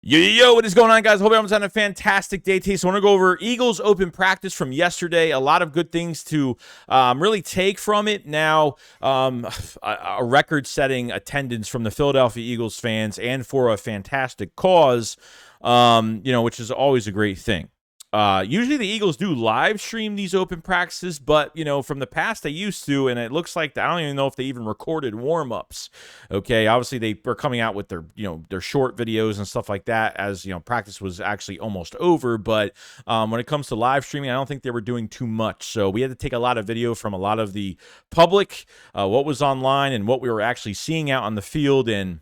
Yo, what is going on, guys? Hope everyone's having a fantastic day today. So I want to go over Eagles open practice from yesterday. A lot of good things to really take from it. Now, a record-setting attendance from the Philadelphia Eagles fans and for a fantastic cause, which is always a great thing. Usually the Eagles do live stream these open practices, but, from the past they used to, and it looks like I don't even know if they even recorded warm-ups. Okay, obviously they were coming out with their short videos and stuff like that as, practice was actually almost over, but when it comes to live streaming, I don't think they were doing too much. So we had to take a lot of video from a lot of the public, what was online and what we were actually seeing out on the field, and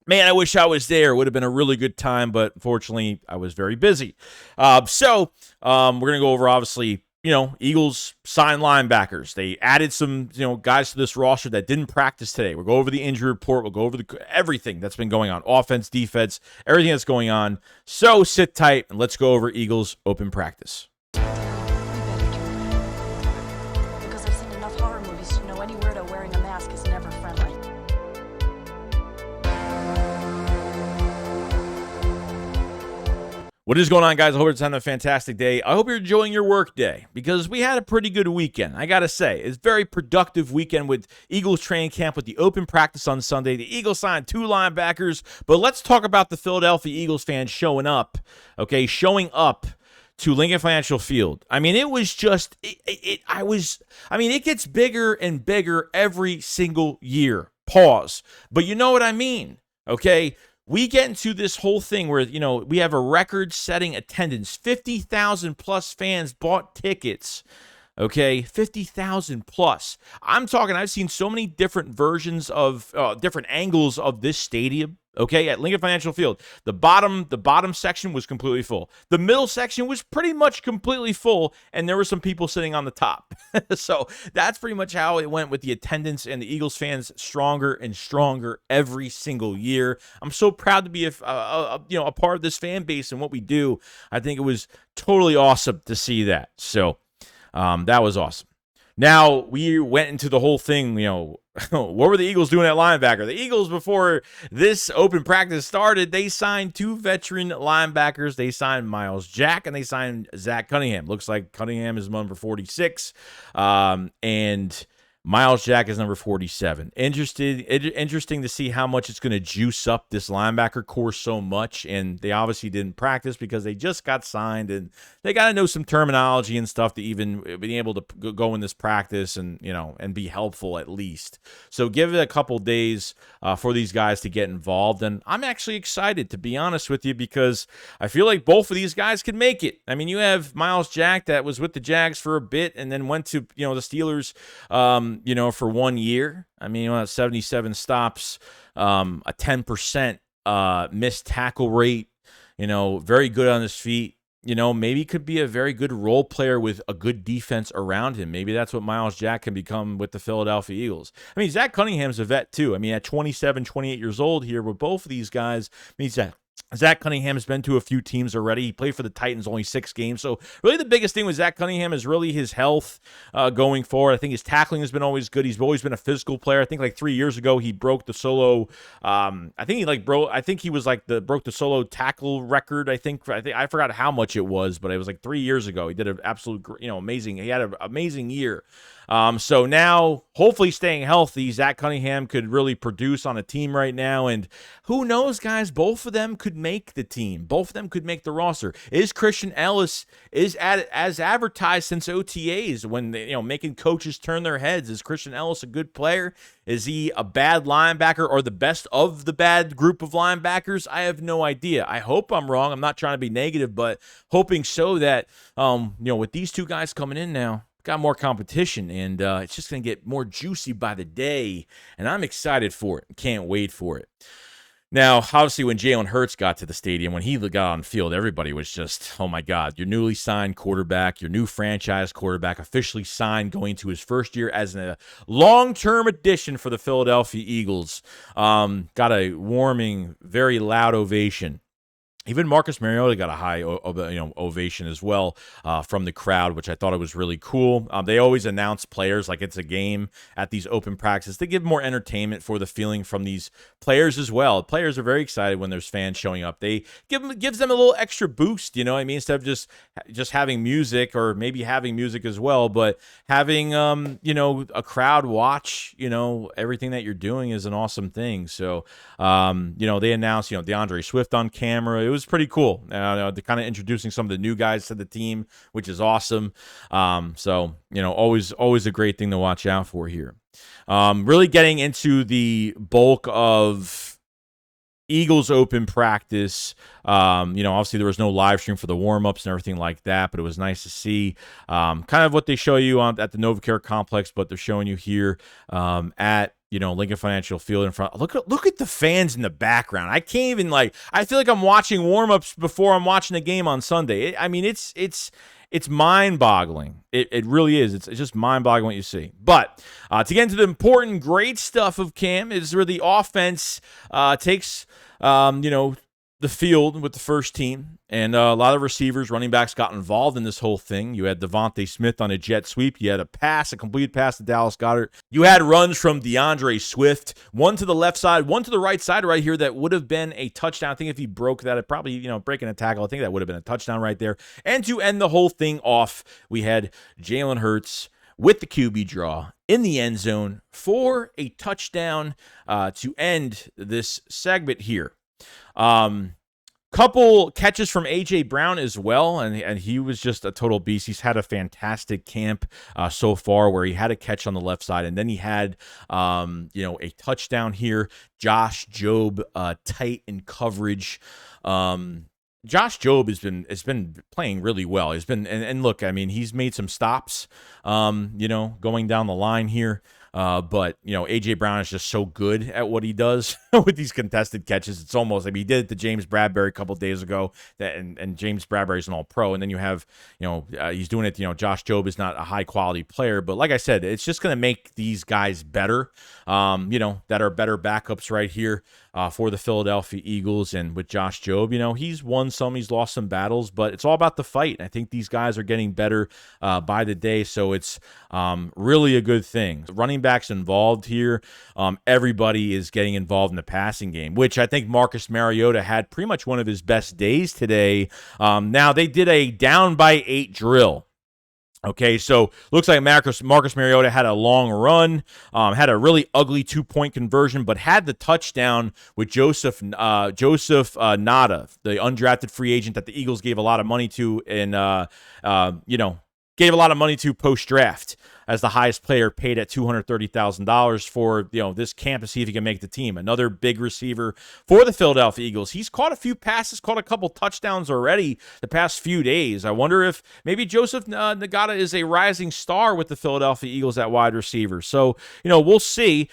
man, I wish I was there. It would have been a really good time, but unfortunately, I was very busy. So we're going to go over, obviously, Eagles signed linebackers. They added some, guys to this roster that didn't practice today. We'll go over the injury report. We'll go over everything that's been going on. Offense, defense, everything that's going on. So sit tight, and let's go over Eagles open practice. Because I've seen enough horror movies to know any weirdo wearing a mask is never friendly. What is going on, guys? I hope you're having a fantastic day. I hope you're enjoying your work day because we had a pretty good weekend. I got to say, it's a very productive weekend with Eagles training camp with the open practice on Sunday. The Eagles signed 2 linebackers, but let's talk about the Philadelphia Eagles fans showing up to Lincoln Financial Field. I mean, it was just, it gets bigger and bigger every single year. Pause. But you know what I mean, okay? We get into this whole thing where, we have a record-setting attendance. 50,000 plus fans bought tickets, okay? 50,000 plus. I'm talking, I've seen so many different versions of, different angles of this stadium, okay, at Lincoln Financial Field. The bottom section was completely full. The middle section was pretty much completely full, and there were some people sitting on the top. So that's pretty much how it went with the attendance, and the Eagles fans stronger and stronger every single year. I'm so proud to be a part of this fan base and what we do. I think it was totally awesome to see that. So that was awesome. Now, we went into the whole thing, what were the Eagles doing at linebacker? The Eagles, before this open practice started, they signed 2 veteran linebackers. They signed Myles Jack and they signed Zach Cunningham. Looks like Cunningham is number 46, and Myles Jack is number 47. Interesting to see how much it's going to juice up this linebacker core so much. And they obviously didn't practice because they just got signed, and they got to know some terminology and stuff to even be able to go in this practice and and be helpful at least. So give it a couple days for these guys to get involved. And I'm actually excited, to be honest with you, because I feel like both of these guys can make it. I mean, you have Myles Jack that was with the Jags for a bit and then went to the Steelers. For 1 year. I mean, 77 stops, a 10% missed tackle rate, very good on his feet. Maybe could be a very good role player with a good defense around him. Maybe that's what Myles Jack can become with the Philadelphia Eagles. I mean, Zach Cunningham's a vet too. I mean, at 27, 28 years old here with both of these guys, Zach Cunningham has been to a few teams already. He played for the Titans only 6 games. So really the biggest thing with Zach Cunningham is really his health going forward. I think his tackling has been always good. He's always been a physical player. I think like 3 years ago he broke the solo. I think he broke the solo tackle record. I forgot how much it was, but it was like 3 years ago. He did an absolute amazing. He had an amazing year. So now, hopefully staying healthy, Zach Cunningham could really produce on a team right now. And who knows, guys, both of them could make the team. Both of them could make the roster. Is Christian Ellis as advertised since OTAs when making coaches turn their heads? Is Christian Ellis a good player? Is he a bad linebacker or the best of the bad group of linebackers? I have no idea. I hope I'm wrong. I'm not trying to be negative, but hoping so that, with these 2 guys coming in now, got more competition, and it's just going to get more juicy by the day, and I'm excited for it. Can't wait for it. Now, obviously, when Jalen Hurts got to the stadium, when he got on the field, everybody was just, oh my God, your newly signed quarterback, your new franchise quarterback, officially signed, going to his first year as a long-term addition for the Philadelphia Eagles. Got a warming, very loud ovation Even Marcus Mariota got a high ovation as well from the crowd, which I thought it was really cool. They always announce players like it's a game at these open practices. They give more entertainment for the feeling from these players as well. Players are very excited when there's fans showing up. They gives them a little extra boost, you know what I mean? Instead of just having music, or maybe having music as well, but having a crowd watch, everything that you're doing is an awesome thing. So they announced DeAndre Swift on camera. It was pretty cool. They're kind of introducing some of the new guys to the team, which is awesome. Always a great thing to watch out for here. Really getting into the bulk of Eagles open practice. Obviously there was no live stream for the warmups and everything like that, but it was nice to see kind of what they show you at the NovaCare complex, but they're showing you here at Lincoln Financial Field in front. Look at the fans in the background. I can't even I feel like I'm watching warmups before I'm watching the game on Sunday. It's mind-boggling. It really is. It's just mind-boggling what you see. But to get into the important, great stuff of Cam is where the offense takes the field with the first team, and a lot of receivers, running backs got involved in this whole thing. You had Devontae Smith on a jet sweep. You had a complete pass to Dallas Goedert. You had runs from DeAndre Swift, one to the left side, one to the right side right here that would have been a touchdown. I think if he broke that, it probably, breaking a tackle, I think that would have been a touchdown right there. And to end the whole thing off, we had Jalen Hurts with the QB draw in the end zone for a touchdown to end this segment here. Couple catches from A.J. Brown as well, and he was just a total beast. He's had a fantastic camp so far, where he had a catch on the left side, and then he had a touchdown here. Josh Jobe tight in coverage. Josh Jobe has been playing really well. He's been and look, I mean, he's made some stops going down the line here. But A.J. Brown is just so good at what he does with these contested catches. It's almost he did it to James Bradbury a couple days ago, and James Bradbury's an all-pro. And then you have, he's doing it, Josh Jobe is not a high-quality player. But like I said, it's just going to make these guys better, that are better backups right here for the Philadelphia Eagles. And with Josh Jobe, he's won some, he's lost some battles, but it's all about the fight. And I think these guys are getting better by the day, so it's really a good thing. Running backs involved here. Everybody is getting involved in the passing game, which I think Marcus Mariota had pretty much one of his best days today. Now, they did a down by 8 drill. Okay, so looks like Marcus Mariota had a long run, had a really ugly 2-point conversion, but had the touchdown with Joseph Nada, the undrafted free agent that the Eagles gave a lot of money to, and gave a lot of money to post-draft as the highest player, paid at $230,000 for this camp to see if he can make the team. Another big receiver for the Philadelphia Eagles. He's caught a few passes, caught a couple touchdowns already the past few days. I wonder if maybe Joseph Nagata is a rising star with the Philadelphia Eagles at wide receiver. So, we'll see.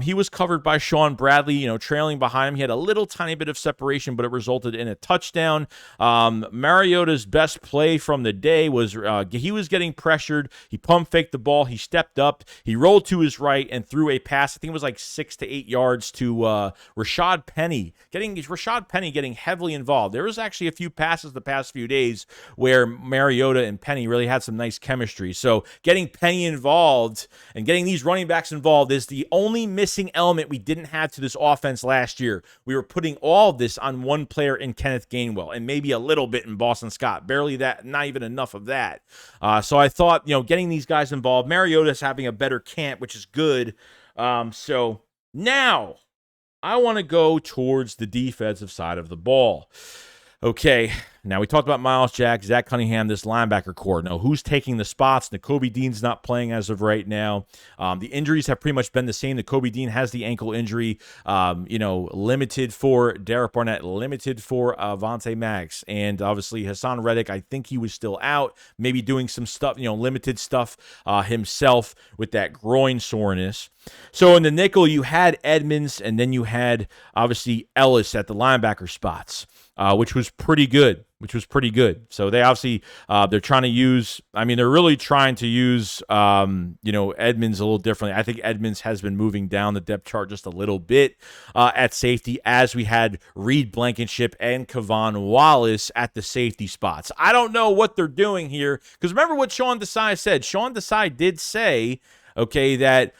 He was covered by Sean Bradley, trailing behind him. He had a little tiny bit of separation, but it resulted in a touchdown. Mariota's best play from the day was he was getting pressured. He pump faked the ball. He stepped up. He rolled to his right and threw a pass. I think it was like 6 to 8 yards to Rashad Penny. Rashad Penny getting heavily involved. There was actually a few passes the past few days where Mariota and Penny really had some nice chemistry. So getting Penny involved and getting these running backs involved is the only missing element we didn't have to this offense last year. We were putting all of this on one player in Kenneth Gainwell and maybe a little bit in Boston Scott. Barely that, not even enough of that. So I thought, getting these guys involved, Mariota's having a better camp, which is good. So now I want to go towards the defensive side of the ball. Okay, now we talked about Miles Jack, Zach Cunningham, this linebacker core. Now, who's taking the spots? Nakobe Dean's not playing as of right now. The injuries have pretty much been the same. Nakobe Dean has the ankle injury, limited for Derek Barnett, limited for Vontae Maggs. And obviously Hassan Reddick, I think he was still out, maybe doing some stuff, limited stuff himself with that groin soreness. So in the nickel, you had Edmonds, and then you had, obviously, Ellis at the linebacker spots, which was pretty good. which was pretty good. So they obviously they're trying to use. I mean, they're really trying to use Edmonds a little differently. I think Edmonds has been moving down the depth chart just a little bit at safety, as we had Reed Blankenship and Kevon Wallace at the safety spots. I don't know what they're doing here, because remember what Sean Desai said. Sean Desai did say, okay, that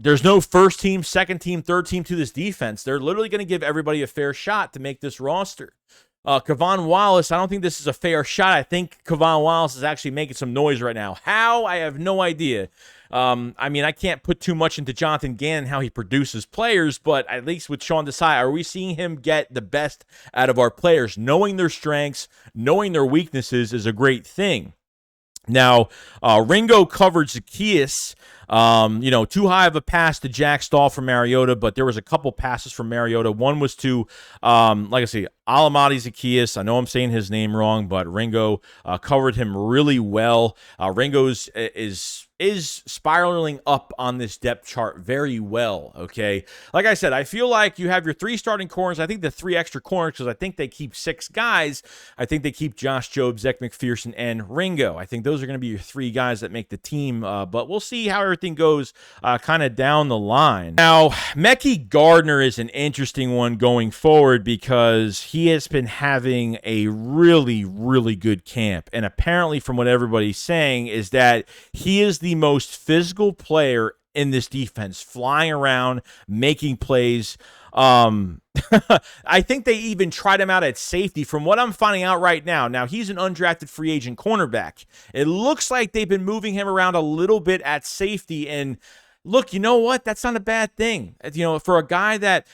there's no first team, second team, third team to this defense. They're literally going to give everybody a fair shot to make this roster. Kevon Wallace, I don't think this is a fair shot. I think Kevon Wallace is actually making some noise right now. How? I have no idea. I mean, I can't put too much into Jonathan Gannon, how he produces players, but at least with Sean Desai, are we seeing him get the best out of our players? Knowing their strengths, knowing their weaknesses is a great thing. Now, Ringo covered Zaccheaus, too high of a pass to Jack Stahl from Mariota, but there was a couple passes from Mariota. One was to, like I say, Alamati Zaccheaus. I know I'm saying his name wrong, but Ringo covered him really well. Ringo's is spiraling up on this depth chart very well, okay? Like I said, I feel like you have your 3 starting corners. I think the 3 extra corners, because I think they keep 6 guys. I think they keep Josh Jobe, Zech McPherson, and Ringo. I think those are going to be your 3 guys that make the team, but we'll see how everything goes kind of down the line. Now, Mekhi Garner is an interesting one going forward, because he has been having a really, really good camp, and apparently from what everybody's saying is that he is the most physical player in this defense, flying around, making plays. I think they even tried him out at safety from what I'm finding out right now. Now, he's an undrafted free agent cornerback. It looks like they've been moving him around a little bit at safety, and look, you know what? That's not a bad thing. For a guy that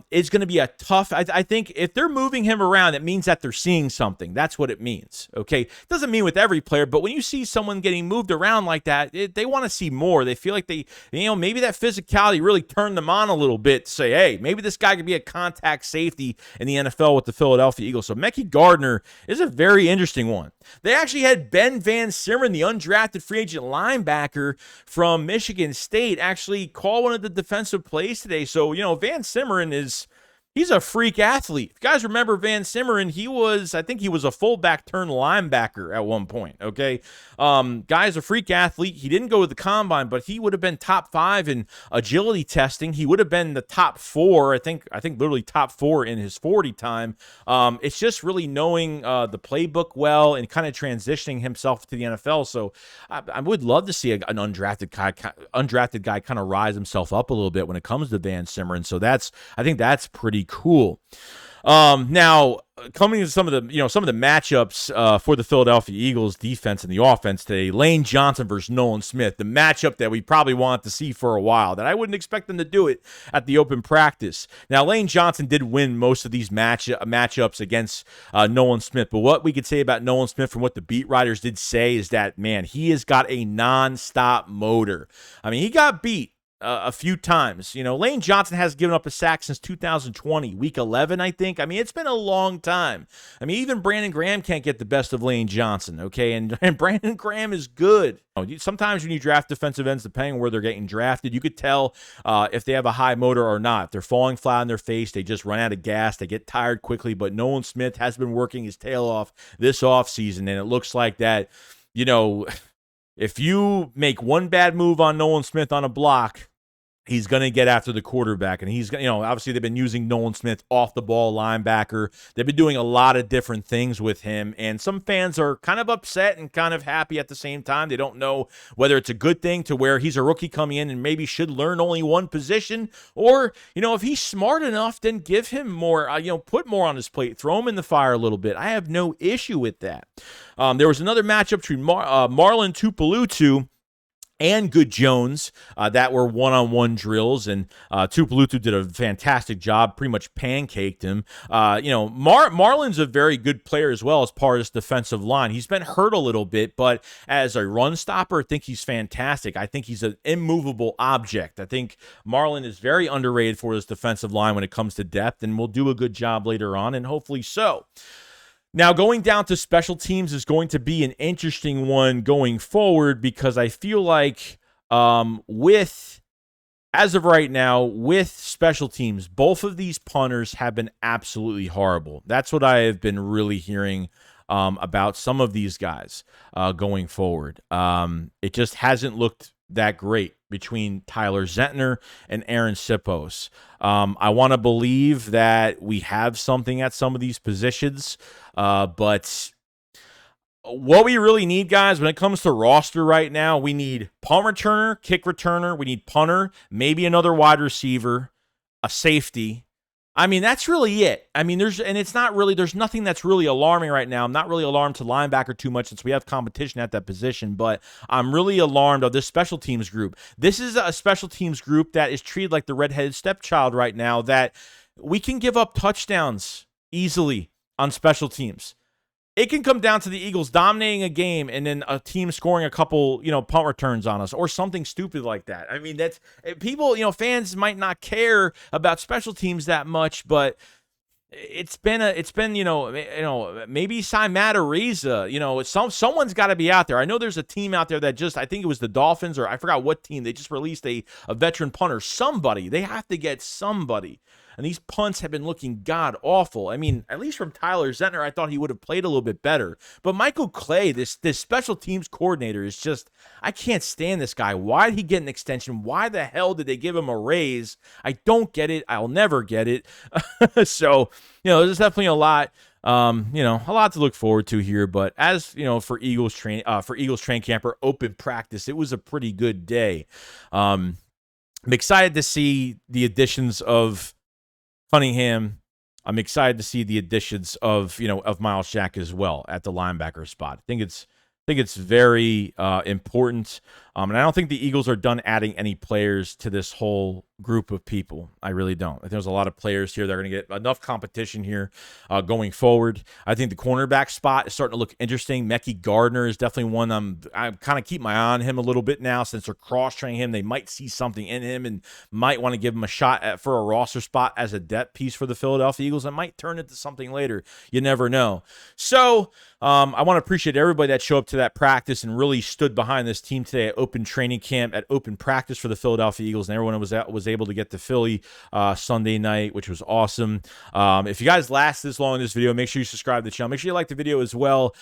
is going to be a tough, I think if they're moving him around, it means that they're seeing something. That's what it means, okay? Doesn't mean with every player, but when you see someone getting moved around like that, they want to see more. They feel like maybe that physicality really turned them on a little bit to say, hey, maybe this guy could be a contact safety in the NFL with the Philadelphia Eagles. So Mekhi Garner is a very interesting one. They actually had Ben Van Simmeren, the undrafted free agent linebacker from Michigan State, actually call one of the defensive plays today. So, Van Simmeren he's a freak athlete. If you guys remember Van Simmeren, I think he was a fullback turned linebacker at one point, okay? Guy's a freak athlete. He didn't go to the combine, but he would have been top 5 in agility testing. He would have been the top 4, I think literally top 4 in his 40 time. It's just really knowing the playbook well and kind of transitioning himself to the NFL. So I would love to see an undrafted guy kind of rise himself up a little bit when it comes to Van Simmeren. So I think that's pretty cool. Now, coming to some of the matchups for the Philadelphia Eagles defense and the offense today, Lane Johnson versus Nolan Smith, the matchup that we probably wanted to see for a while, that I wouldn't expect them to do it at the open practice. Now, Lane Johnson did win most of these matchups against Nolan Smith, but what we could say about Nolan Smith from what the beat writers did say is that, man, he has got a non-stop motor. I mean, he got beat a few times. Lane Johnson has given up a sack since 2020, week 11, I think. I mean, it's been a long time. I mean, even Brandon Graham can't get the best of Lane Johnson, okay? And Brandon Graham is good. Sometimes when you draft defensive ends, depending on where they're getting drafted, you could tell if they have a high motor or not. If they're falling flat on their face, they just run out of gas, they get tired quickly. But Nolan Smith has been working his tail off this offseason, and it looks like that, if you make one bad move on Nolan Smith on a block, he's going to get after the quarterback, and he's going to, obviously they've been using Nolan Smith off the ball linebacker. They've been doing a lot of different things with him, and some fans are kind of upset and kind of happy at the same time. They don't know whether it's a good thing to where he's a rookie coming in and maybe should learn only one position, or, if he's smart enough, then give him more, put more on his plate, throw him in the fire a little bit. I have no issue with that. There was another matchup between Marlon Tuipulotu and Good Jones that were one-on-one drills, and Tuipulotu did a fantastic job, pretty much pancaked him. Marlon's a very good player as well as part of this defensive line. He's been hurt a little bit, but as a run stopper, I think he's fantastic. I think he's an immovable object. I think Marlon is very underrated for this defensive line when it comes to depth, and will do a good job later on, and hopefully so. Now, going down to special teams is going to be an interesting one going forward, because I feel like with as of right now, with special teams, both of these punters have been absolutely horrible. That's what I have been really hearing about some of these guys going forward. It just hasn't looked that great between Tyler Zentner and Aaron Sipos. I want to believe that we have something at some of these positions, but what we really need, guys, when it comes to roster right now, we need punt returner, kick returner, we need punter, maybe another wide receiver, a safety. I mean, that's really it. I mean, there's nothing that's really alarming right now. I'm not really alarmed to linebacker too much since we have competition at that position, but I'm really alarmed of this special teams group. This is a special teams group that is treated like the redheaded stepchild right now, that we can give up touchdowns easily on special teams. It can come down to the Eagles dominating a game and then a team scoring a couple, punt returns on us or something stupid like that. I mean, that's people, fans might not care about special teams that much, but it's been maybe sign Matt Ariza. Someone's got to be out there. I know there's a team out there that I think it was the Dolphins, or I forgot what team. They just released a veteran punter. Somebody. They have to get somebody. And these punts have been looking god-awful. I mean, at least from Tyler Zentner, I thought he would have played a little bit better. But Michael Clay, this special teams coordinator, is just, I can't stand this guy. Why did he get an extension? Why the hell did they give him a raise? I don't get it. I'll never get it. So, there's definitely a lot. A lot to look forward to here, but as for Eagles train camp or open practice, it was a pretty good day. I'm excited to see the additions of Cunningham. I'm excited to see the additions of Miles Jack as well at the linebacker spot. I think it's very important. And I don't think the Eagles are done adding any players to this whole group of people. I really don't. I think there's a lot of players here that are going to get enough competition here going forward. I think the cornerback spot is starting to look interesting. Mekhi Garner is definitely one I kind of keep my eye on him a little bit now since they're cross-training him. They might see something in him and might want to give him a shot for a roster spot as a depth piece for the Philadelphia Eagles. It might turn into something later. You never know. So I want to appreciate everybody that showed up to that practice and really stood behind this team today at open training camp, at open practice for the Philadelphia Eagles, and everyone was able to get to Philly Sunday night, which was awesome. If you guys last this long in this video, make sure you subscribe to the channel. Make sure you like the video as well.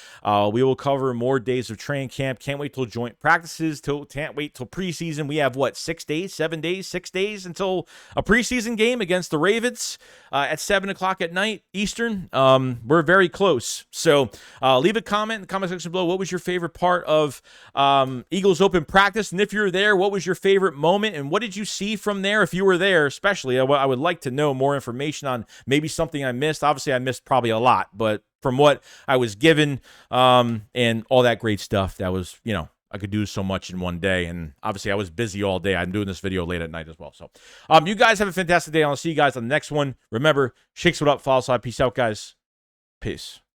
We will cover more days of training camp. Can't wait till joint practices. Can't wait till preseason. We have 6 days until a preseason game against the Ravens at 7 o'clock at night Eastern. We're very close. So leave a comment in the comment section below. What was your favorite part of Eagles open practice? And if you're there, what was your favorite moment? And what did you see from there? If you were there, especially, I would like to know more information on maybe something I missed. Obviously, I missed probably a lot, but from what I was given and all that great stuff, that was, I could do so much in one day. And obviously, I was busy all day. I'm doing this video late at night as well. So you guys have a fantastic day. I'll see you guys on the next one. Remember, shakes what up, follow side. Peace out, guys. Peace.